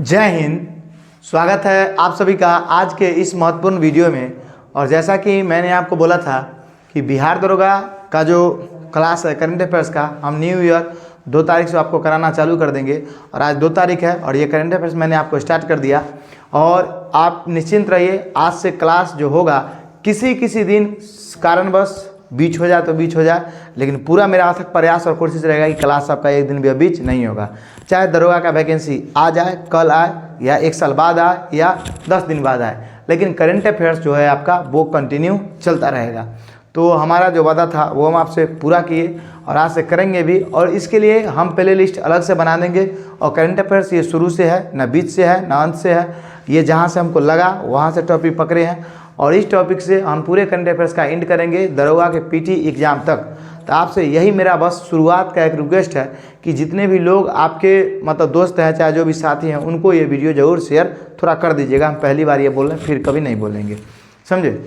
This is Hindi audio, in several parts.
जय हिंद। स्वागत है आप सभी का आज के इस महत्वपूर्ण वीडियो में। और जैसा कि मैंने आपको बोला था कि बिहार दरोगा का जो क्लास है करंट अफेयर्स का, हम न्यू ईयर 2 तारीख से आपको कराना चालू कर देंगे। और आज 2 तारीख है और ये करंट अफेयर्स मैंने आपको स्टार्ट कर दिया। और आप निश्चिंत रहिए, आज से क्लास जो होगा किसी दिन कारणवश बीच हो जाए तो बीच हो जाए, लेकिन पूरा मेरा अथक प्रयास और कोशिश रहेगा कि क्लास आपका एक दिन भी बीच नहीं होगा। चाहे दरोगा का वैकेंसी आ जाए, कल आए, या 1 साल बाद आए, या 10 दिन बाद आए, लेकिन करंट अफेयर्स जो है आपका वो कंटिन्यू चलता रहेगा। तो हमारा जो वादा था वो हम आपसे पूरा किए और आज से करेंगे भी। और इसके लिए हम प्ले लिस्ट अलग से बना देंगे। और करंट अफेयर्स ये शुरू से है, ना बीच से है, ना अंत से है। ये जहाँ से हमको लगा वहाँ से टॉपिक पकड़े हैं और इस टॉपिक से हम पूरे करंट अफेयर्स का एंड करेंगे दरोगा के पीटी एग्ज़ाम तक। तो आपसे यही मेरा बस शुरुआत का एक रिक्वेस्ट है कि जितने भी लोग आपके मतलब दोस्त हैं, चाहे जो भी साथी हैं, उनको ये वीडियो ज़रूर शेयर थोड़ा कर दीजिएगा। हम पहली बार ये बोल रहे हैं, फिर कभी नहीं बोलेंगे, समझे।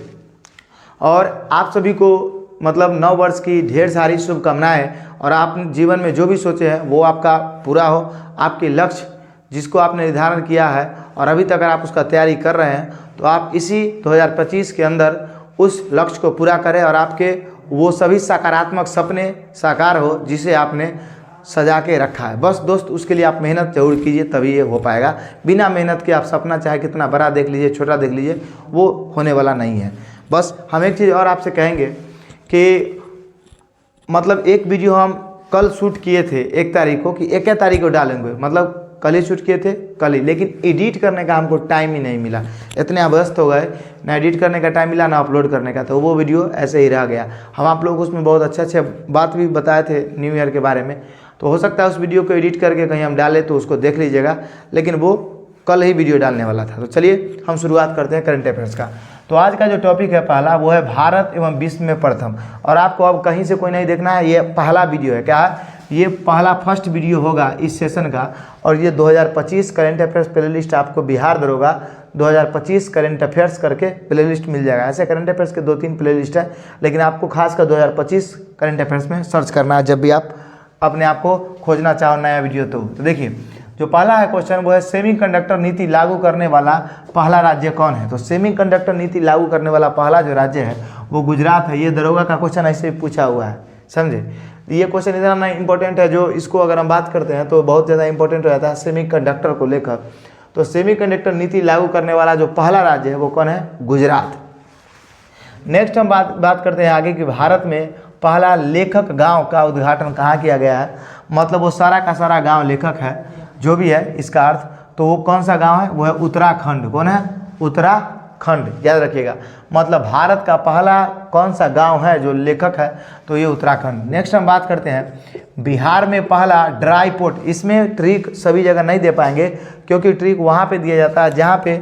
और आप सभी को मतलब नव वर्ष की ढेर सारी शुभकामनाएं। और आप जीवन में जो भी सोचे हैं वो आपका पूरा हो। आपके लक्ष्य जिसको आपने निर्धारण किया है और अभी तक अगर आप उसका तैयारी कर रहे हैं तो आप इसी 2025 के अंदर उस लक्ष्य को पूरा करें और आपके वो सभी सकारात्मक सपने साकार हो जिसे आपने सजा के रखा है। बस दोस्त, उसके लिए आप मेहनत जरूर कीजिए, तभी ये हो पाएगा। बिना मेहनत के आप सपना चाहे कितना बड़ा देख लीजिए, छोटा देख लीजिए, वो होने वाला नहीं है। बस हम एक चीज़ और आपसे कहेंगे कि मतलब एक वीडियो हम कल शूट किए थे 1 तारीख को, कि 1 तारीख को डालेंगे, मतलब कल ही शूट किए थे कल ही, लेकिन एडिट करने का हमको टाइम ही नहीं मिला। इतने व्यस्त हो गए, ना एडिट करने का टाइम मिला ना अपलोड करने का, तो वो वीडियो ऐसे ही रह गया। हम आप लोग उसमें बहुत अच्छे बात भी बताए थे न्यू ईयर के बारे में, तो हो सकता है उस वीडियो को एडिट करके कहीं हम डालें तो उसको देख लीजिएगा, लेकिन वो कल ही वीडियो डालने वाला था। तो चलिए हम शुरुआत करते हैं करंट अफेयर्स का। तो आज का जो टॉपिक है पहला, वो है भारत एवं विश्व में प्रथम। और आपको अब कहीं से कोई नहीं देखना है, ये पहला वीडियो है। क्या है? ये पहला फर्स्ट वीडियो होगा इस सेशन का। और ये 2025 करंट अफेयर्स प्ले लिस्ट आपको बिहार दरोगा 2025 करंट अफेयर्स करके प्ले लिस्ट मिल जाएगा। ऐसे करंट अफेयर्स के 2-3 प्ले लिस्ट है, लेकिन आपको खासकर 2025 करंट अफेयर्स में सर्च करना है जब भी आप अपने आप को खोजना चाहो नया वीडियो। तो देखिए, जो पहला है क्वेश्चन वो है सेमीकंडक्टर नीति लागू करने वाला पहला राज्य कौन है। तो सेमीकंडक्टर नीति लागू करने वाला पहला जो राज्य है वो गुजरात है। ये दरोगा का क्वेश्चन ऐसे ही पूछा हुआ है, समझे। ये क्वेश्चन इतना नहीं इंपॉर्टेंट है, जो इसको अगर हम बात करते हैं तो बहुत ज़्यादा इंपॉर्टेंट हो जाता है सेमीकंडक्टर को लेकर। तो सेमीकंडक्टर नीति लागू करने वाला जो पहला राज्य है वो कौन है? गुजरात। नेक्स्ट हम बात करते हैं आगे कि भारत में पहला लेखक गांव का उद्घाटन कहाँ किया गया है। मतलब वो सारा का सारा गांव लेखक है, जो भी है इसका अर्थ। तो वो कौन सा गांव है? वो है उत्तराखंड। कौन है? उत्तराखंड, याद रखिएगा। मतलब भारत का पहला कौन सा गांव है जो लेखक है, तो ये उत्तराखंड। नेक्स्ट हम बात करते हैं बिहार में पहला ड्राई पोर्ट। इसमें ट्रिक सभी जगह नहीं दे पाएंगे, क्योंकि ट्रिक वहाँ पे दिया जाता है जहाँ पे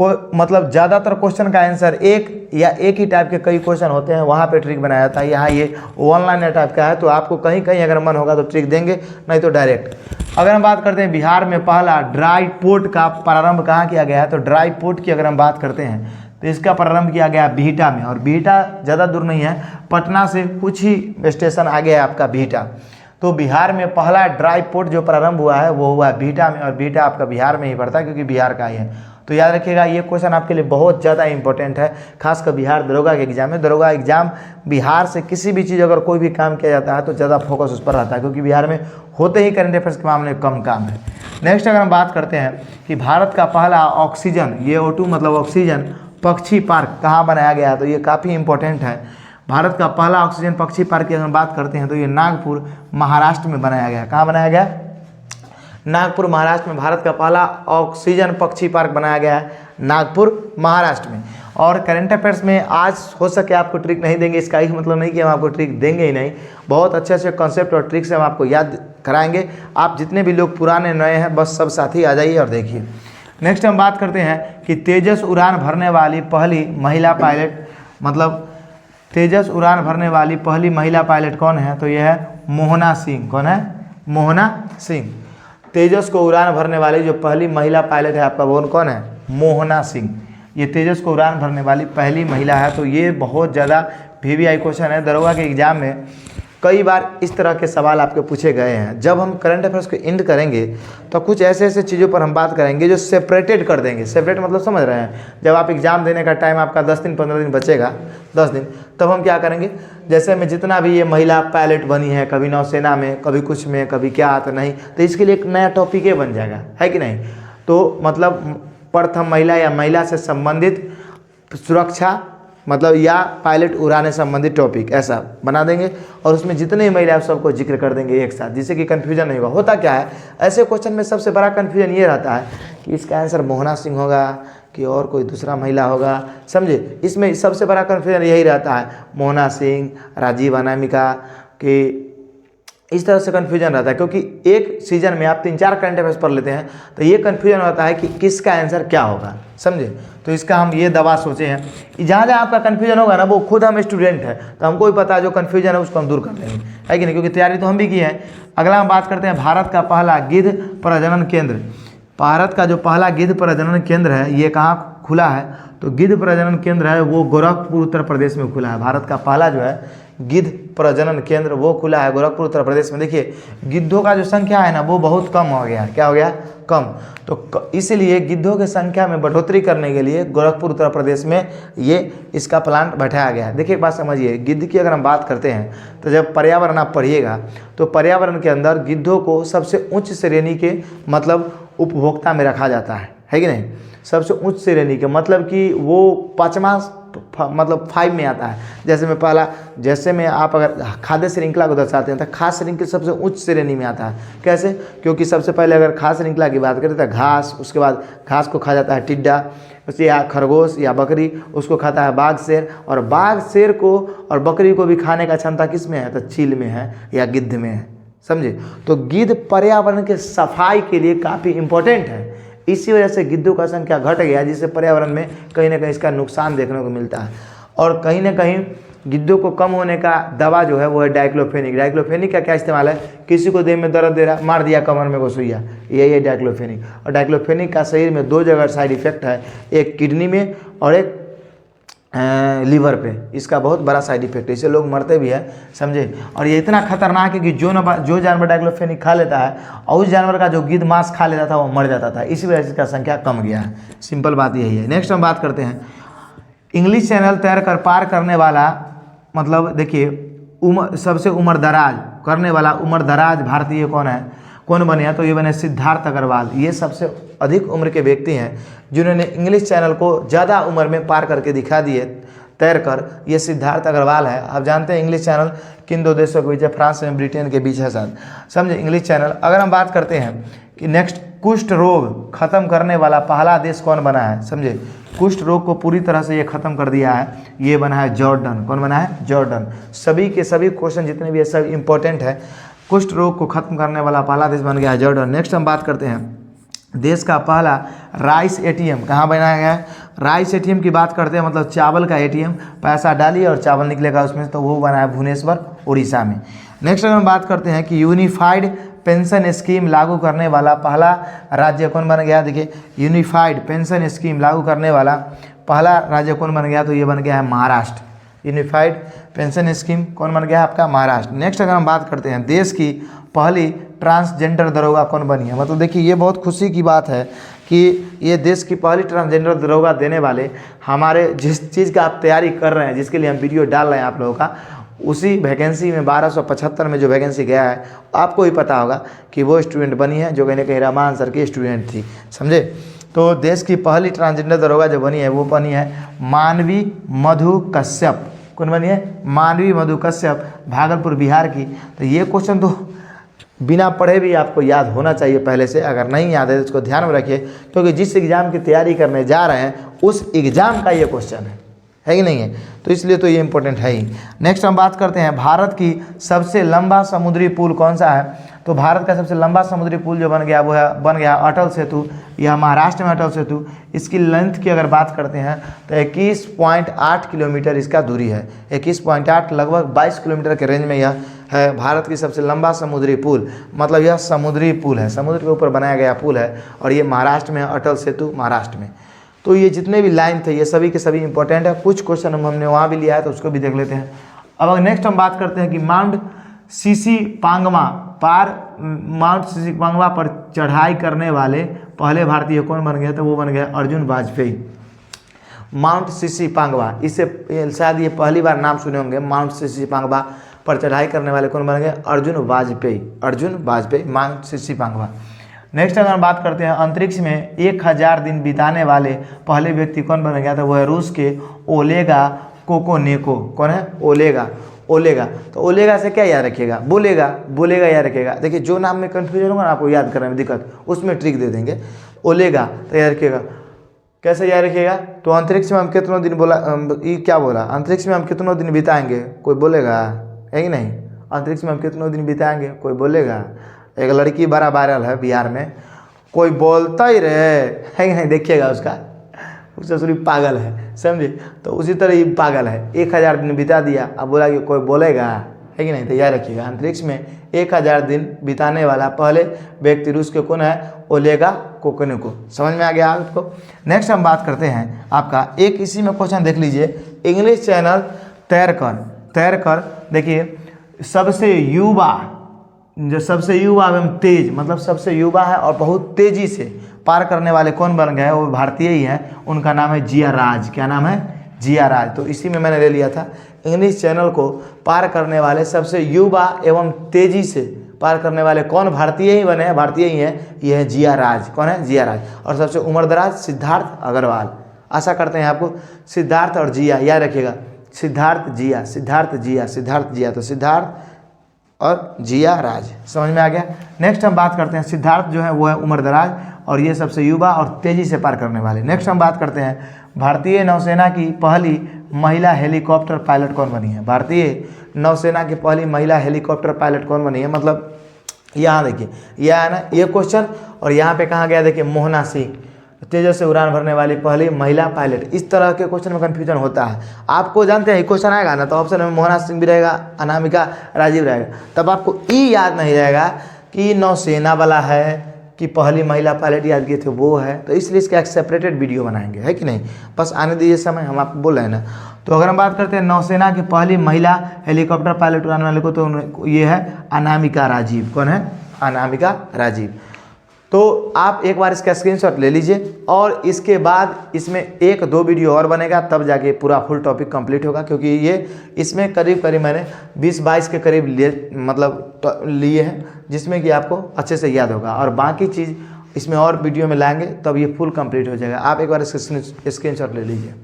मतलब ज़्यादातर क्वेश्चन का आंसर एक या एक ही टाइप के कई क्वेश्चन होते हैं, वहाँ पे ट्रिक बनाया जाता है। यहाँ ये ऑनलाइन टाइप का है, तो आपको कहीं कहीं अगर मन होगा तो ट्रिक देंगे, नहीं तो डायरेक्ट। अगर हम बात करते हैं बिहार में पहला ड्राई पोर्ट का प्रारंभ कहाँ किया गया है, तो ड्राई पोर्ट की अगर हम बात करते हैं तो इसका प्रारंभ किया गया बिहटा में। और बिहटा ज़्यादा दूर नहीं है, पटना से कुछ ही स्टेशन आगे है आपका बिहटा। तो बिहार में पहला ड्राई पोर्ट जो प्रारंभ हुआ है वो हुआ बिहटा में, और बिहटा आपका बिहार में ही पड़ता है क्योंकि बिहार का ही है। तो याद रखिएगा, ये क्वेश्चन आपके लिए बहुत ज़्यादा इंपॉर्टेंट है, खासकर बिहार दरोगा के एग्जाम में। दरोगा एग्जाम बिहार से किसी भी चीज़ अगर कोई भी काम किया जाता है तो ज़्यादा फोकस उस पर रहता है, क्योंकि बिहार में होते ही करंट अफेयर्स के मामले में कम काम है। नेक्स्ट अगर हम बात करते हैं कि भारत का पहला ऑक्सीजन, ये O2 मतलब ऑक्सीजन पक्षी पार्क कहाँ बनाया गया है, तो ये काफ़ी इंपॉर्टेंट है। भारत का पहला ऑक्सीजन पक्षी पार्क की अगर बात करते हैं तो ये नागपुर महाराष्ट्र में बनाया गया। कहाँ बनाया गया? नागपुर महाराष्ट्र में भारत का पहला ऑक्सीजन पक्षी पार्क बनाया गया है, नागपुर महाराष्ट्र में। और करंट अफेयर्स में आज हो सके आपको ट्रिक नहीं देंगे, इसका ही मतलब नहीं कि हम आपको ट्रिक देंगे ही नहीं। बहुत अच्छे अच्छे कॉन्सेप्ट और ट्रिक्स हम आपको याद कराएंगे। आप जितने भी लोग पुराने नए हैं, बस सब साथी आ जाइए और देखिए। नेक्स्ट हम बात करते हैं कि तेजस उड़ान भरने वाली पहली महिला पायलट, मतलब तेजस उड़ान भरने वाली पहली महिला पायलट कौन है, तो यह है मोहना सिंह। कौन है? मोहना सिंह। तेजस को उड़ान भरने वाली जो पहली महिला पायलट है आपका, वो कौन है? मोहना सिंह। ये तेजस को उड़ान भरने वाली पहली महिला है। तो ये बहुत ज़्यादा VVI क्वेश्चन है दरोगा के एग्जाम में। कई बार इस तरह के सवाल आपके पूछे गए हैं। जब हम करंट अफेयर्स को एंड करेंगे तो कुछ ऐसे ऐसे चीज़ों पर हम बात करेंगे जो सेपरेटेड कर देंगे। सेपरेट मतलब समझ रहे हैं, जब आप एग्ज़ाम देने का टाइम आपका 10 दिन 15 दिन बचेगा, 10 दिन, तब हम क्या करेंगे, जैसे में जितना भी ये महिला पायलट बनी है, कभी नौसेना में, कभी कुछ में, कभी क्या आता नहीं, तो इसके लिए एक नया टॉपिक ही बन जाएगा, है कि नहीं। तो मतलब प्रथम महिला या महिला से संबंधित सुरक्षा मतलब या पायलट उड़ाने संबंधित टॉपिक ऐसा बना देंगे और उसमें जितने महिला है सबको जिक्र कर देंगे एक साथ, जिससे कि कन्फ्यूजन नहीं होगा। होता क्या है, ऐसे क्वेश्चन में सबसे बड़ा कन्फ्यूजन ये रहता है कि इसका आंसर मोहना सिंह होगा कि और कोई दूसरा महिला होगा, समझे। इसमें सबसे बड़ा कन्फ्यूजन यही रहता है, मोहना सिंह, राजीव अनामिका, कि इस तरह से कन्फ्यूजन रहता है। क्योंकि एक सीजन में आप 3-4 करंट अफेयर्स पढ़ लेते हैं तो ये कन्फ्यूजन होता है कि किसका आंसर क्या होगा, समझे। तो इसका हम ये दवा सोचे हैं, जहाँ जहाँ आपका कन्फ्यूजन होगा ना, वो खुद हम स्टूडेंट हैं तो हमको भी पता है जो कन्फ्यूजन है उसको हम दूर कर लेंगे, है कि नहीं, क्योंकि तैयारी तो हम भी की है। अगला हम बात करते हैं भारत का पहला गिद्ध प्रजनन केंद्र। भारत का जो पहला गिद्ध प्रजनन केंद्र है ये कहाँ खुला है, तो गिद्ध प्रजनन केंद्र है वो गोरखपुर उत्तर प्रदेश में खुला है। भारत का पहला जो है गिद्ध प्रजनन केंद्र वो खुला है गोरखपुर उत्तर प्रदेश में। देखिए गिद्धों का जो संख्या है ना वो बहुत कम हो गया है, क्या हो गया, कम। तो इसीलिए गिद्धों की संख्या में बढ़ोतरी करने के लिए गोरखपुर उत्तर प्रदेश में ये इसका प्लांट बैठाया गया है। देखिए एक बात समझिए, गिद्ध की अगर हम बात करते हैं तो जब पर्यावरण आप पढ़िएगा तो पर्यावरण के अंदर गिद्धों को सबसे उच्च श्रेणी के मतलब उपभोक्ता में रखा जाता है कि नहीं। सबसे उच्च श्रेणी के मतलब कि वो 5वां मतलब 5 में आता है। जैसे में आप अगर खाद्य श्रृंखला को दर्शाते हैं तो खाद्य श्रृंखला सबसे उच्च श्रेणी में आता है। कैसे, क्योंकि सबसे पहले अगर खाद्य श्रृंखला की बात करें तो घास, उसके बाद घास को खा जाता है टिड्डा, उससे या खरगोश या बकरी, उसको खाता है बाघ शेर, और बाघ शेर को और बकरी को भी खाने का क्षमता किस में है, तो चील में है या गिद्ध में है, समझे। तो गिद्ध पर्यावरण के सफाई के लिए काफ़ी इंपॉर्टेंट है। इसी वजह से गिद्धों का संख्या घट गया, जिससे पर्यावरण में कहीं ना कहीं इसका नुकसान देखने को मिलता है। और कहीं ना कहीं गिद्धों को कम होने का दवा जो है वो है डाइक्लोफेनिक। डाइक्लोफेनिक का क्या इस्तेमाल है, किसी को देह में दर्द दे रहा, मार दिया कमर में वो सुइया, यही है डाइक्लोफेनिक। और डाइक्लोफेनिक का शरीर में 2 जगह साइड इफेक्ट है, एक किडनी में और एक लीवर पे। इसका बहुत बड़ा साइड इफेक्ट है, इससे लोग मरते भी हैं, समझे। और ये इतना खतरनाक है कि जो जानवर डाइक्लोफेनिक खा लेता है और उस जानवर का जो गिद्ध मांस खा लेता था वो मर जाता था। इसी वजह से इसका संख्या कम गया है, सिंपल बात यही है। नेक्स्ट हम बात करते हैं इंग्लिश चैनल तैर कर पार करने वाला, मतलब देखिए सबसे उम्र दराज करने वाला उम्र दराज भारतीय कौन बने हैं, तो ये बने सिद्धार्थ अग्रवाल। ये सबसे अधिक उम्र के व्यक्ति हैं जिन्होंने इंग्लिश चैनल को ज़्यादा उम्र में पार करके दिखा दिए तैर कर, ये सिद्धार्थ अग्रवाल है। आप जानते हैं इंग्लिश चैनल किन 2 देशों के बीच है, फ्रांस एवं ब्रिटेन के बीच है शायद, समझे इंग्लिश चैनल। अगर हम बात करते हैं कि नेक्स्ट कुष्ठ रोग खत्म करने वाला पहला देश कौन बना है, समझे। कुष्ठ रोग को पूरी तरह से ये खत्म कर दिया है, ये बना है जॉर्डन। कौन बना है, जॉर्डन। सभी के सभी क्वेश्चन जितने भी है सब इंपॉर्टेंट है। कुष्ठ रोग को खत्म करने वाला पहला देश बन गया है जॉर्डन। नेक्स्ट हम बात करते हैं देश का पहला राइस एटीएम कहाँ बनाया गया है। राइस एटीएम की बात करते हैं मतलब चावल का एटीएम, पैसा डालिए और चावल निकलेगा उसमें, तो वो बना है भुवनेश्वर उड़ीसा में। नेक्स्ट हम बात करते हैं कि यूनिफाइड पेंशन स्कीम लागू करने वाला पहला राज्य कौन बन गया। देखिए यूनिफाइड पेंशन स्कीम लागू करने वाला पहला राज्य कौन बन गया, तो ये बन गया है महाराष्ट्र। यूनिफाइड पेंशन स्कीम कौन बन गया आपका, महाराष्ट्र। नेक्स्ट अगर हम बात करते हैं देश की पहली ट्रांसजेंडर दरोगा कौन बनी है, मतलब देखिए ये बहुत खुशी की बात है कि ये देश की पहली ट्रांसजेंडर दरोगा देने वाले हमारे जिस चीज़ का आप तैयारी कर रहे हैं, जिसके लिए हम वीडियो डाल रहे हैं आप लोगों का, उसी वैकेंसी में 1275 में जो वैकेंसी गया है आपको ही पता होगा कि वो स्टूडेंट बनी है जो कहीं ना कहीं रहमान सर की स्टूडेंट थी, समझे। तो देश की पहली ट्रांसजेंडर दरोगा जो बनी है वो बनी है मानवी मधु कश्यप। कौन बनी है, मानवी मधु कश्यप, भागलपुर बिहार की। तो ये क्वेश्चन तो बिना पढ़े भी आपको याद होना चाहिए पहले से, अगर नहीं याद है तो इसको ध्यान में रखिए, क्योंकि जिस एग्ज़ाम की तैयारी करने जा रहे हैं उस एग्ज़ाम का ये क्वेश्चन है कि नहीं है, तो इसलिए तो ये इंपॉर्टेंट है ही। नेक्स्ट हम बात करते हैं भारत की सबसे लंबा समुद्री पुल कौन सा है, तो भारत का सबसे लंबा समुद्री पुल जो बन गया वो है बन गया अटल सेतु। यह महाराष्ट्र में अटल सेतु। इसकी लेंथ की अगर बात करते हैं तो 21.8 किलोमीटर इसका दूरी है, 21.8 लगभग 22 किलोमीटर के रेंज में यह है भारत की सबसे लंबा समुद्री पुल। मतलब यह समुद्री पुल है, समुद्र के ऊपर बनाया गया पुल है, और ये महाराष्ट्र में है, अटल सेतु महाराष्ट्र में। तो ये जितने भी लाइन थे ये सभी के सभी इंपॉर्टेंट है। कुछ क्वेश्चन हमने वहाँ भी लिया है तो उसको भी देख लेते हैं। अब नेक्स्ट हम बात करते हैं कि माउंट सीसी पांगमा माउंट सीसी पांगमा पर चढ़ाई करने वाले पहले भारतीय कौन बन गया? तो वो बन गया अर्जुन वाजपेयी। माउंट सीसी पांगवा, इससे शायद ये पहली बार नाम सुने होंगे। माउंट सीसी पांगवा पर चढ़ाई करने वाले कौन बन गए? अर्जुन वाजपेयी। अर्जुन वाजपेयी, माउंट सीसी पांगवा। नेक्स्ट अगर हम बात करते हैं अंतरिक्ष में 1000 दिन बिताने वाले पहले व्यक्ति कौन बन गया? तो वो है रूस के ओलेगा कोकोनेको। कौन है? ओलेगा। ओलेगा, तो ओलेगा से क्या याद रखिएगा? बोलेगा, बोलेगा याद रखिएगा। देखिए जो नाम में कन्फ्यूजन होगा ना आपको याद करने में दिक्कत, उसमें ट्रिक दे देंगे। ओलेगा तो याद रखिएगा। कैसे याद रखिएगा? तो अंतरिक्ष में हम कितनों दिन बोला, ये क्या बोला? अंतरिक्ष में हम कितनों दिन बिताएंगे? कोई बोलेगा? है कि नहीं? अंतरिक्ष में हम कितनों दिन बिताएंगे? कोई बोलेगा? एक लड़की बड़ा वायरल है बिहार में, कोई बोलता ही रहे, है कि नहीं? देखिएगा उसका ससुरी पागल है, समझे? तो उसी तरह ये पागल है, 1000 दिन बिता दिया, अब बोला कि कोई बोलेगा, है कि नहीं? तो याद रखिएगा अंतरिक्ष में 1000 दिन बिताने वाला पहले व्यक्ति रूस के कौन है? ओलेगा कोकोनेको। समझ में आ गया आपको? नेक्स्ट हम बात करते हैं आपका एक इसी में क्वेश्चन देख लीजिए, इंग्लिश चैनल तैरकर देखिए सबसे युवा, जो सबसे युवा एवं तेज, मतलब सबसे युवा है और बहुत तेजी से पार करने वाले कौन बन गए? वो भारतीय ही हैं, उनका नाम है जिया राज। क्या नाम है? जिया राज। तो इसी में मैंने ले लिया था, इंग्लिश चैनल को पार करने वाले सबसे युवा एवं तेजी से पार करने वाले कौन? भारतीय ही बने हैं, भारतीय ही हैं, ये है जिया राज। कौन है? जिया राज। और सबसे उम्रदराज सिद्धार्थ अग्रवाल। आशा करते हैं आपको सिद्धार्थ और जिया याद रखिएगा, सिद्धार्थ जिया, सिद्धार्थ जिया, सिद्धार्थ जिया, तो सिद्धार्थ और जिया राज। समझ में आ गया? नेक्स्ट हम बात करते हैं सिद्धार्थ जो है वो है उम्रदराज और ये सबसे युवा और तेजी से पार करने वाले। नेक्स्ट हम बात करते हैं भारतीय नौसेना की पहली महिला हेलीकॉप्टर पायलट कौन बनी है? भारतीय नौसेना की पहली महिला हेलीकॉप्टर पायलट कौन बनी है? मतलब यहाँ देखिए, यह है ना ये क्वेश्चन, और यहाँ पे कहाँ गया? देखिए मोहना सिंह, तेजस से उड़ान भरने वाली पहली महिला पायलट। इस तरह के क्वेश्चन में कन्फ्यूजन होता है। आपको जानते हैं क्वेश्चन आएगा ना, तो ऑप्शन में मोहना सिंह भी रहेगा, अनामिका राजीव रहेगा, तब आपको ई याद नहीं रहेगा कि नौसेना वाला है कि पहली महिला पायलट याद किए थे वो है। तो इसलिए इसका एक सेपरेटेड वीडियो बनाएंगे, है कि नहीं? बस आने दीजिए समय, हम आपको बोल रहे हैं ना। तो अगर हम बात करते हैं नौसेना की पहली महिला हेलीकॉप्टर पायलट उड़ाने वाले को, तो ये है अनामिका राजीव। कौन है? अनामिका राजीव। तो आप एक बार इसका स्क्रीनशॉट ले लीजिए और इसके बाद इसमें 1-2 वीडियो और बनेगा, तब जाके पूरा फुल टॉपिक कंप्लीट होगा, क्योंकि ये इसमें करीब मैंने 20-22 के करीब लिए हैं, जिसमें कि आपको अच्छे से याद होगा, और बाकी चीज़ इसमें और वीडियो में लाएंगे तब ये फुल कंप्लीट हो जाएगा। आप एक बार इसका स्क्रीनशॉट ले लीजिए।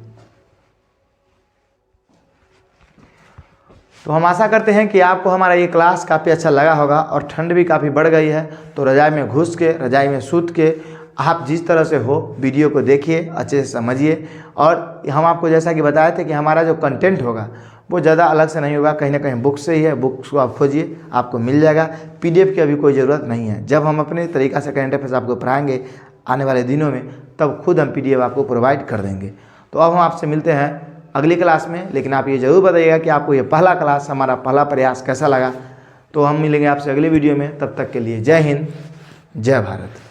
तो हम आशा करते हैं कि आपको हमारा ये क्लास काफ़ी अच्छा लगा होगा, और ठंड भी काफ़ी बढ़ गई है, तो रज़ाई में घुस के, रज़ाई में सूत के आप जिस तरह से हो वीडियो को देखिए, अच्छे से समझिए। और हम आपको जैसा कि बताए थे कि हमारा जो कंटेंट होगा वो ज़्यादा अलग से नहीं होगा, कहीं ना कहीं बुक से ही है, बुक्स को आप खोजिए, आपको मिल जाएगा। PDF की अभी कोई ज़रूरत नहीं है। जब हम अपने तरीक़ा से करंट अफेयर्स आपको पढ़ाएंगे आने वाले दिनों में, तब खुद हम PDF आपको प्रोवाइड कर देंगे। तो अब हम आपसे मिलते हैं अगली क्लास में, लेकिन आप ये ज़रूर बताइएगा कि आपको ये पहला क्लास, हमारा पहला प्रयास कैसा लगा। तो हम मिलेंगे आपसे अगली वीडियो में, तब तक के लिए जय हिंद, जय भारत।